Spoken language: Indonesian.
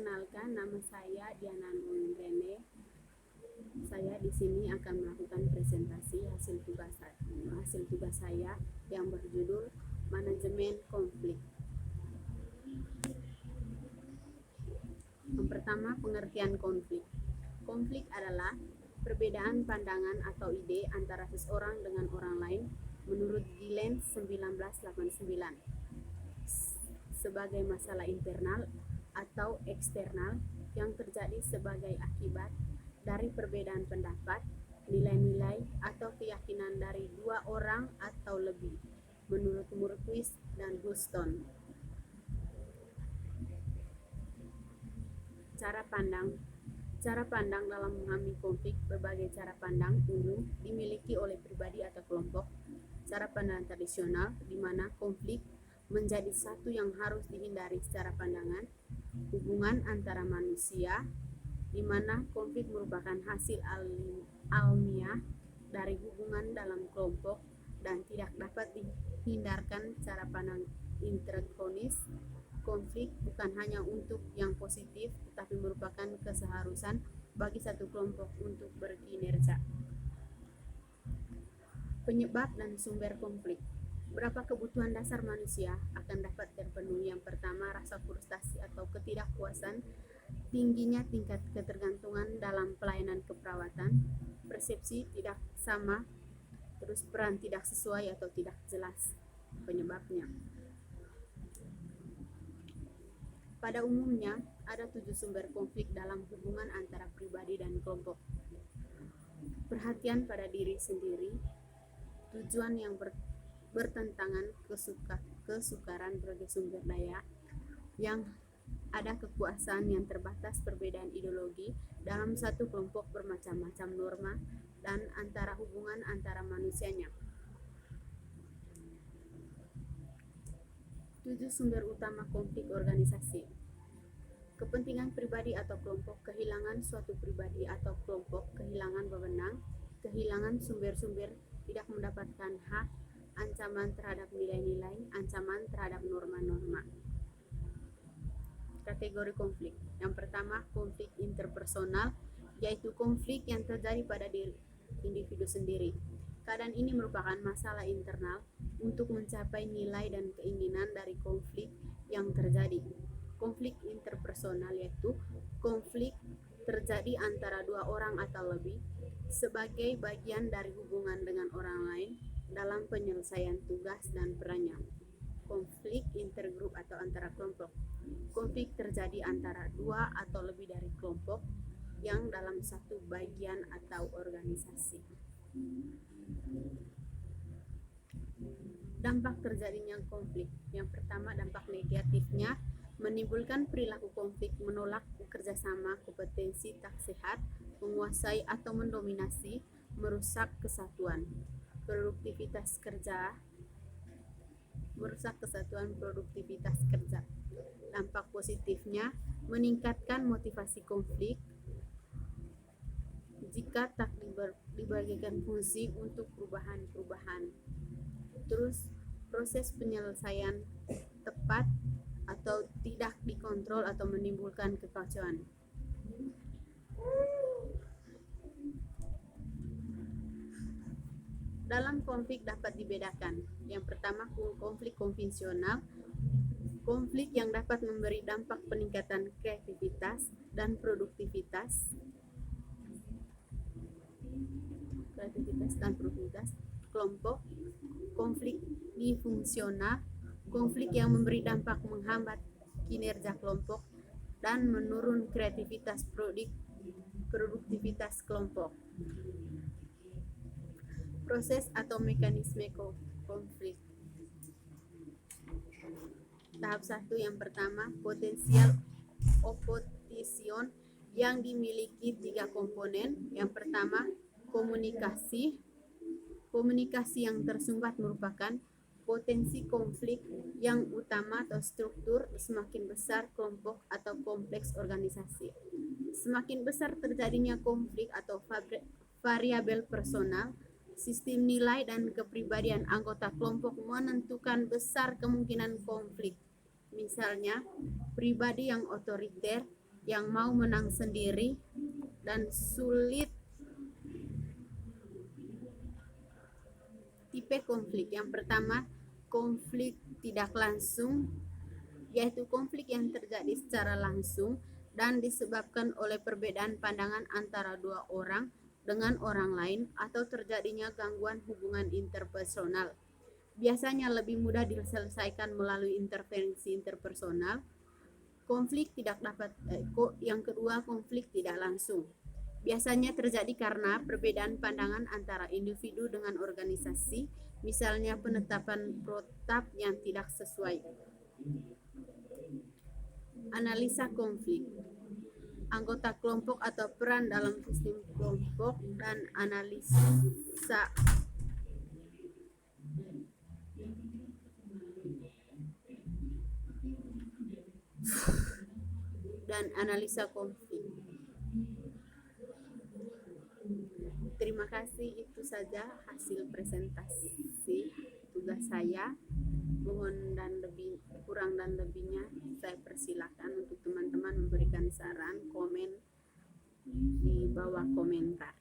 Perkenalkan, nama saya Diana Nurene. Saya di sini akan melakukan presentasi hasil tugas saya yang berjudul Manajemen Konflik. Yang pertama, pengertian konflik. Konflik adalah perbedaan pandangan atau ide antara seseorang dengan orang lain menurut Gilens 1989 sebagai masalah internal atau eksternal yang terjadi sebagai akibat dari perbedaan pendapat, nilai-nilai, atau keyakinan dari dua orang atau lebih, menurut Murquist dan Houston. Cara pandang dalam memahami konflik. Berbagai cara pandang umum dimiliki oleh pribadi atau kelompok. Cara pandang tradisional, di mana konflik menjadi satu yang harus dihindari secara pandangan. Hubungan antara manusia, di mana konflik merupakan hasil alamiah dari hubungan dalam kelompok dan tidak dapat dihindarkan. Cara pandang interkronis, konflik bukan hanya untuk yang positif, tetapi merupakan keseharusan bagi satu kelompok untuk berkinerja. Penyebab dan sumber konflik. Berapa kebutuhan dasar manusia akan dapat terpenuhi? Yang pertama, rasa frustasi atau ketidakpuasan, tingginya tingkat ketergantungan dalam pelayanan keperawatan, persepsi tidak sama, terus peran tidak sesuai atau tidak jelas penyebabnya. Pada umumnya, ada 7 sumber konflik dalam hubungan antara pribadi dan kelompok. Perhatian pada diri sendiri, tujuan yang bertentangan, kesukaran sebagai sumber daya, yang ada kekuasaan yang terbatas, perbedaan ideologi dalam satu kelompok, bermacam-macam norma, dan antara hubungan antara manusianya. 7 sumber utama konflik organisasi. Kepentingan pribadi atau kelompok, kehilangan suatu pribadi atau kelompok, kehilangan wewenang, kehilangan sumber-sumber, tidak mendapatkan hak, ancaman terhadap nilai-nilai, ancaman terhadap norma-norma. Kategori konflik. Yang pertama, konflik interpersonal, yaitu konflik yang terjadi pada diri individu sendiri. Keadaan ini merupakan masalah internal untuk mencapai nilai dan keinginan dari konflik yang terjadi. Konflik interpersonal yaitu konflik terjadi antara dua orang atau lebih sebagai bagian dari hubungan dengan orang lain dalam penyelesaian tugas dan perannya. Konflik intergrup atau antara kelompok. Konflik terjadi antara dua atau lebih dari kelompok yang dalam satu bagian atau organisasi. Dampak terjadinya konflik. Yang pertama, dampak negatifnya menimbulkan perilaku konflik, menolak kerjasama, kompetensi tak sehat, menguasai atau mendominasi, merusak kesatuan produktivitas kerja, merusak kesatuan produktivitas kerja. Dampak positifnya meningkatkan motivasi konflik jika tak dibagikan fungsi untuk perubahan. Terus proses penyelesaian tepat atau tidak dikontrol atau menimbulkan kekacauan. Dalam konflik dapat dibedakan. Yang pertama, konflik konvensional, konflik yang dapat memberi dampak peningkatan kreativitas dan produktivitas kelompok. Konflik disfungsional, konflik yang memberi dampak menghambat kinerja kelompok dan menurun kreativitas produktivitas kelompok. Proses atau mekanisme konflik. Tahap 1 yang pertama, potensial opposition yang dimiliki 3 komponen. Yang pertama, komunikasi. Komunikasi yang tersumbat merupakan potensi konflik yang utama atau struktur. Semakin besar kelompok atau kompleks organisasi, semakin besar terjadinya konflik atau variabel personal, sistem nilai dan kepribadian anggota kelompok menentukan besar kemungkinan konflik. Misalnya, pribadi yang otoriter yang mau menang sendiri dan sulit. Tipe konflik yang pertama, konflik tidak langsung, yaitu konflik yang terjadi secara langsung dan disebabkan oleh perbedaan pandangan antara dua orang dengan orang lain atau terjadinya gangguan hubungan interpersonal. Biasanya lebih mudah diselesaikan melalui intervensi interpersonal. Yang kedua, konflik tidak langsung. Biasanya terjadi karena perbedaan pandangan antara individu dengan organisasi, misalnya penetapan protap yang tidak sesuai. Analisa konflik. Anggota kelompok atau peran dalam sistem kelompok dan analisa konflik. Terima kasih, itu saja hasil presentasi tugas saya. Mohon kurang dan lebihnya saya persilakan untuk teman-teman memberikan saran, komen di bawah komentar.